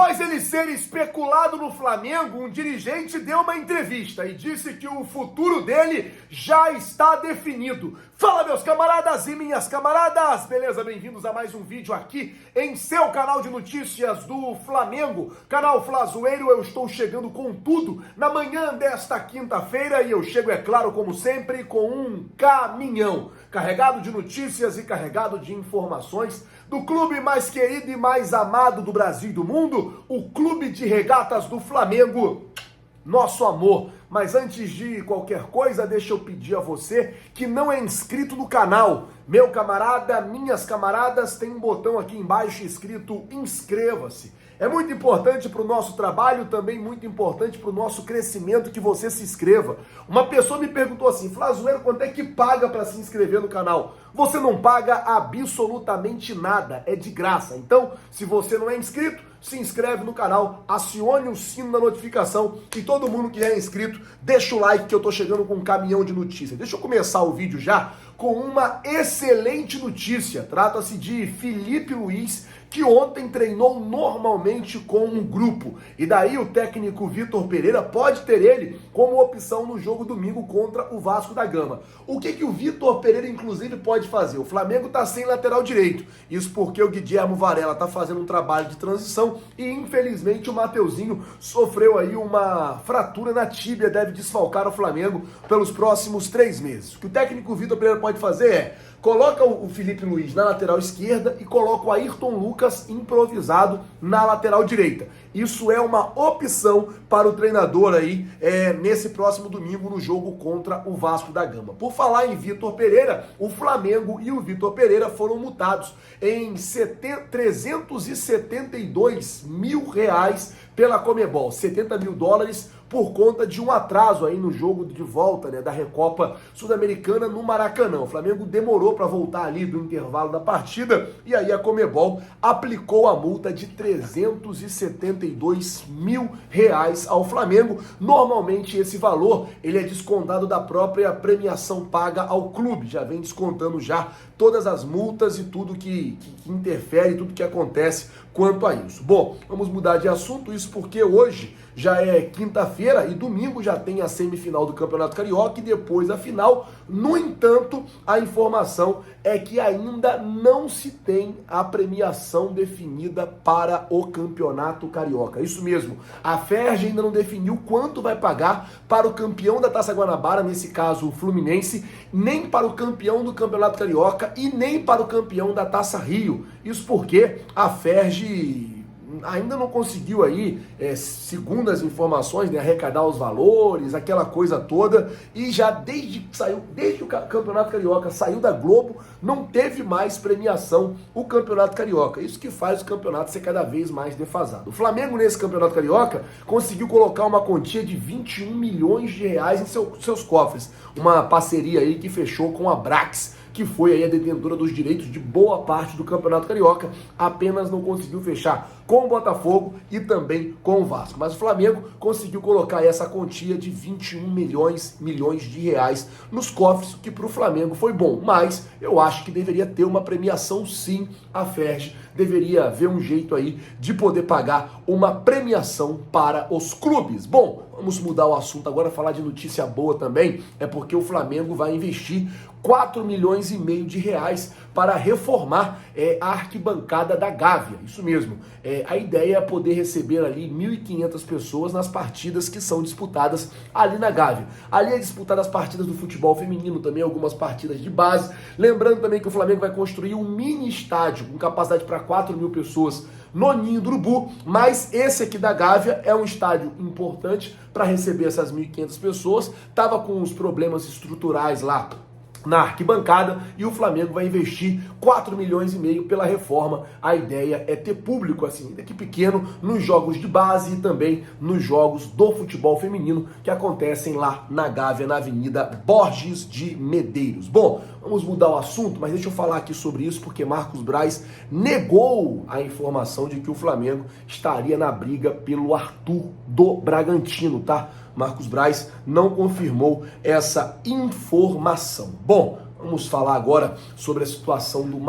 Após ele ser especulado no Flamengo, um dirigente deu uma entrevista e disse que o futuro dele já está definido. Fala, meus camaradas e minhas camaradas! Beleza? Bem-vindos a mais um vídeo aqui em seu canal de notícias do Flamengo, canal Flazoeiro. Eu estou chegando com tudo na manhã desta quinta-feira e eu chego, é claro, como sempre, com um caminhão carregado de notícias e carregado de informações do clube mais querido e mais amado do Brasil e do mundo, o Clube de Regatas do Flamengo, nosso amor. Mas antes de qualquer coisa, deixa eu pedir a você que não é inscrito no canal. Meu camarada, minhas camaradas, tem um botão aqui embaixo escrito inscreva-se. É muito importante para o nosso trabalho, também muito importante para o nosso crescimento que você se inscreva. Uma pessoa me perguntou assim: Flazoeiro, quanto é que paga para se inscrever no canal? Você não paga absolutamente nada, é de graça. Então, se você não é inscrito, se inscreve no canal, acione o sino da notificação e todo mundo que é inscrito, deixa o like que eu tô chegando com um caminhão de notícias. Deixa eu começar o vídeo já com uma excelente notícia. Trata-se de Felipe Luiz, que ontem treinou normalmente com um grupo. E daí o técnico Vitor Pereira pode ter ele como opção no jogo domingo contra o Vasco da Gama. O que o Vitor Pereira, inclusive, pode fazer? O Flamengo tá sem lateral direito. Isso porque o Guilherme Varela tá fazendo um trabalho de transição e, infelizmente, o Mateuzinho sofreu aí uma fratura na tíbia, deve desfalcar o Flamengo pelos próximos 3 meses. O que o técnico Vitor Pereira pode fazer é: coloca o Felipe Luiz na lateral esquerda e coloca o Ayrton Lucas improvisado na lateral direita. Isso é uma opção para o treinador aí nesse próximo domingo no jogo contra o Vasco da Gama. Por falar em Vitor Pereira, o Flamengo e o Vitor Pereira foram multados em 372 mil reais pela Conmebol, 70 mil dólares, por conta de um atraso aí no jogo de volta, da Recopa Sul-Americana no Maracanã. O Flamengo demorou para voltar ali do intervalo da partida e aí a Conmebol aplicou a multa de 372 mil reais ao Flamengo. Normalmente esse valor ele é descontado da própria premiação paga ao clube, já vem descontando já todas as multas e tudo que interfere, tudo que acontece quanto a isso. Bom, vamos mudar de assunto, isso porque hoje já é quinta-feira e domingo já tem a semifinal do Campeonato Carioca e depois a final. No entanto, a informação é que ainda não se tem a premiação definida para o Campeonato Carioca. Isso mesmo, a Ferj ainda não definiu quanto vai pagar para o campeão da Taça Guanabara, nesse caso o Fluminense, nem para o campeão do Campeonato Carioca e nem para o campeão da Taça Rio. Isso porque a Ferj ainda não conseguiu aí, segundo as informações, arrecadar os valores, aquela coisa toda, e já desde que o Campeonato Carioca saiu da Globo, não teve mais premiação o Campeonato Carioca. Isso que faz o campeonato ser cada vez mais defasado. O Flamengo, nesse Campeonato Carioca, conseguiu colocar uma quantia de 21 milhões de reais em seus cofres. Uma parceria aí que fechou com a Brax, que foi aí a detentora dos direitos de boa parte do Campeonato Carioca, apenas não conseguiu fechar com o Botafogo e também com o Vasco. Mas o Flamengo conseguiu colocar essa quantia de 21 milhões de reais nos cofres, o que para o Flamengo foi bom. Mas eu acho que deveria ter uma premiação sim, a Ferj deveria ver um jeito aí de poder pagar uma premiação para os clubes. Bom, vamos mudar o assunto agora, falar de notícia boa também, é porque o Flamengo vai investir 4 milhões e meio de reais para reformar a arquibancada da Gávea. Isso mesmo, a ideia é poder receber ali 1.500 pessoas nas partidas que são disputadas ali na Gávea. Ali é disputada as partidas do futebol feminino, também algumas partidas de base. Lembrando também que o Flamengo vai construir um mini estádio com capacidade para 4 mil pessoas no Ninho do Urubu, mas esse aqui da Gávea é um estádio importante para receber essas 1.500 pessoas. Tava com os problemas estruturais lá na arquibancada e o Flamengo vai investir 4 milhões e meio pela reforma. A ideia é ter público, assim, daqui pequeno, nos jogos de base e também nos jogos do futebol feminino que acontecem lá na Gávea, na Avenida Borges de Medeiros. Bom, vamos mudar o assunto, mas deixa eu falar aqui sobre isso porque Marcos Braz negou a informação de que o Flamengo estaria na briga pelo Arthur do Bragantino, tá? Marcos Braz não confirmou essa informação. Bom, Vamos falar agora sobre a situação do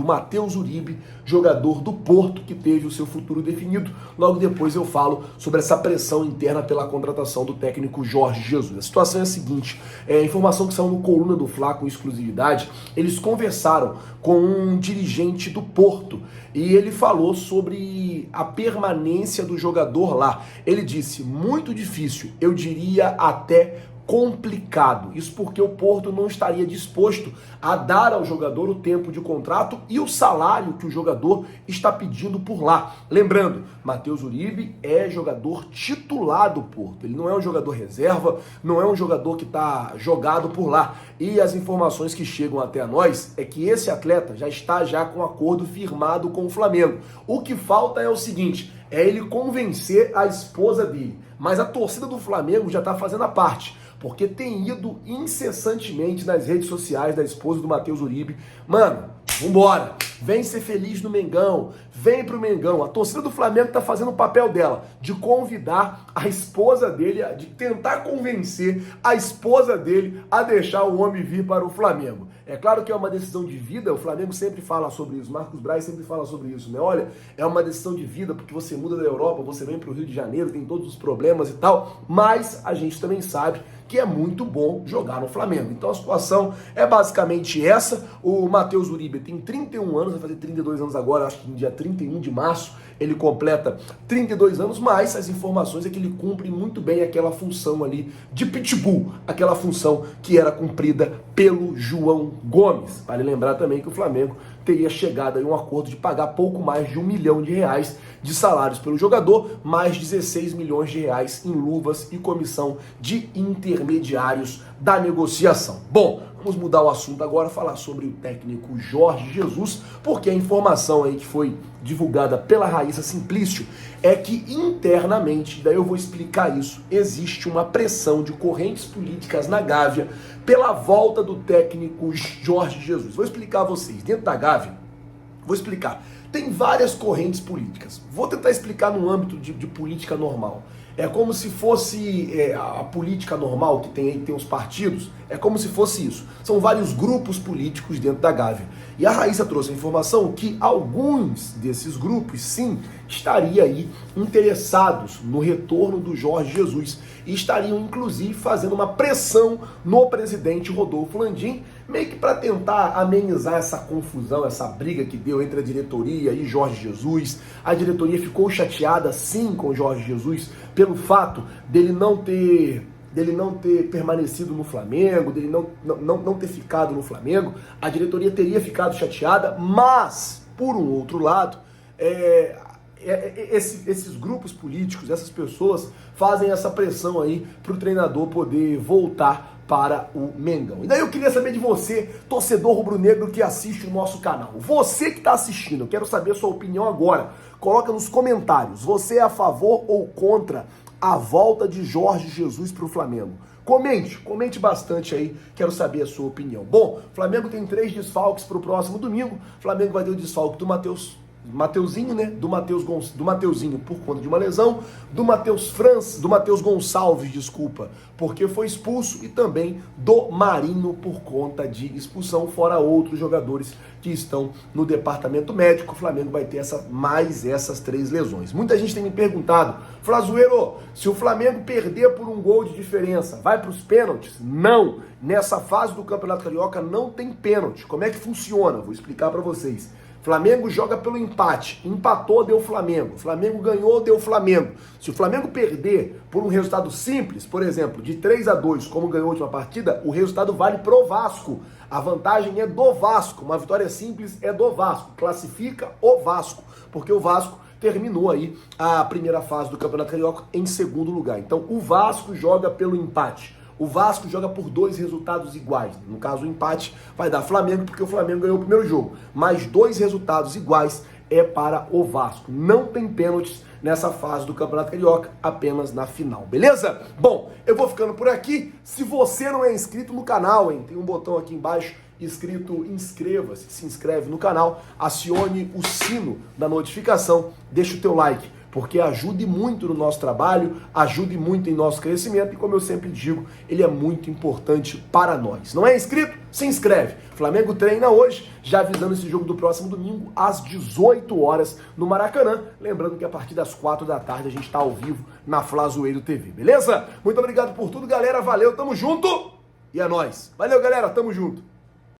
Matheus Uribe, jogador do Porto, que teve o seu futuro definido. Logo depois eu falo sobre essa pressão interna pela contratação do técnico Jorge Jesus. A situação é a seguinte, a informação que saiu no Coluna do Fla com exclusividade, eles conversaram com um dirigente do Porto e ele falou sobre a permanência do jogador lá. Ele disse, muito difícil, eu diria até complicado. Isso porque o Porto não estaria disposto a dar ao jogador o tempo de contrato e o salário que o jogador está pedindo por lá. Lembrando, Matheus Uribe é jogador titular do Porto. Ele não é um jogador reserva, não é um jogador que está jogado por lá. E as informações que chegam até nós é que esse atleta já está com acordo firmado com o Flamengo. O que falta é o seguinte, é ele convencer a esposa dele. Mas a torcida do Flamengo já está fazendo a parte, porque tem ido incessantemente nas redes sociais da esposa do Matheus Uribe. Mano, vambora, vem ser feliz no Mengão, vem pro Mengão. A torcida do Flamengo tá fazendo o papel dela, de convidar a esposa dele, de tentar convencer a esposa dele a deixar o homem vir para o Flamengo. É claro que é uma decisão de vida, o Flamengo sempre fala sobre isso, Marcos Braz sempre fala sobre isso, né? Olha, é uma decisão de vida porque você muda da Europa, você vem pro Rio de Janeiro, tem todos os problemas e tal, mas a gente também sabe que é muito bom jogar no Flamengo. Então a situação é basicamente essa. O Matheus Uribe tem 31 anos, vai fazer 32 anos agora, acho que no dia 31 de março ele completa 32 anos, mas as informações é que ele cumpre muito bem aquela função ali de pitbull, aquela função que era cumprida pelo João Gomes. Vale lembrar também que o Flamengo teria chegado a um acordo de pagar pouco mais de R$1 milhão de salários pelo jogador, mais 16 milhões de reais em luvas e comissão de intermediários da negociação. Bom, vamos mudar o assunto agora, falar sobre o técnico Jorge Jesus, porque a informação aí que foi divulgada pela Raíssa Simplício é que internamente, daí eu vou explicar isso, existe uma pressão de correntes políticas na Gávea pela volta do técnico Jorge Jesus. Vou explicar a vocês, dentro da Gávea, vou explicar, tem várias correntes políticas, vou tentar explicar no âmbito de política normal. É como se fosse a política normal que tem os partidos, é como se fosse isso. São vários grupos políticos dentro da Gávea. E a Raíssa trouxe a informação que alguns desses grupos, sim, estariam aí interessados no retorno do Jorge Jesus e estariam, inclusive, fazendo uma pressão no presidente Rodolfo Landim, meio que para tentar amenizar essa confusão, essa briga que deu entre a diretoria e Jorge Jesus. A diretoria ficou chateada, sim, com o Jorge Jesus, pelo fato dele não ter permanecido no Flamengo, dele não ter ficado no Flamengo. A diretoria teria ficado chateada, mas, por um outro lado, esses grupos políticos, essas pessoas fazem essa pressão aí para o treinador poder voltar para o Mengão. E daí eu queria saber de você, torcedor rubro-negro que assiste o nosso canal. Você que está assistindo, eu quero saber a sua opinião agora. Coloca nos comentários, você é a favor ou contra a volta de Jorge Jesus para o Flamengo? Comente bastante aí, quero saber a sua opinião. Bom, o Flamengo tem 3 desfalques para o próximo domingo. O Flamengo vai ter o desfalque do Mateuzinho, né? Do Mateuzinho por conta de uma lesão, do Matheus Gonçalves, desculpa, porque foi expulso, e também do Marinho por conta de expulsão, fora outros jogadores que estão no departamento médico. O Flamengo vai ter mais essas 3 lesões. Muita gente tem me perguntado, Flazueiro, se o Flamengo perder por um gol de diferença, vai para os pênaltis? Não! Nessa fase do Campeonato Carioca não tem pênalti. Como é que funciona? Vou explicar para vocês. Flamengo joga pelo empate, empatou, deu Flamengo. Flamengo ganhou, deu Flamengo. Se o Flamengo perder por um resultado simples, por exemplo, de 3-2, como ganhou a última partida, o resultado vale pro Vasco. A vantagem é do Vasco. Uma vitória simples é do Vasco. Classifica o Vasco, porque o Vasco terminou aí a primeira fase do Campeonato Carioca em segundo lugar. Então o Vasco joga pelo empate. O Vasco joga por 2 resultados iguais. No caso, o empate vai dar Flamengo, porque o Flamengo ganhou o primeiro jogo. Mas 2 resultados iguais é para o Vasco. Não tem pênaltis nessa fase do Campeonato Carioca, apenas na final, beleza? Bom, eu vou ficando por aqui. Se você não é inscrito no canal, hein, tem um botão aqui embaixo escrito inscreva-se, se inscreve no canal, acione o sino da notificação, deixa o teu like, porque ajude muito no nosso trabalho, ajude muito em nosso crescimento e, como eu sempre digo, ele é muito importante para nós. Não é inscrito? Se inscreve. Flamengo treina hoje, já avisando esse jogo do próximo domingo, às 18 horas no Maracanã. Lembrando que a partir das 4 da tarde a gente está ao vivo na Flazoeiro TV, beleza? Muito obrigado por tudo, galera. Valeu, tamo junto! E é nóis. Valeu, galera. Tamo junto.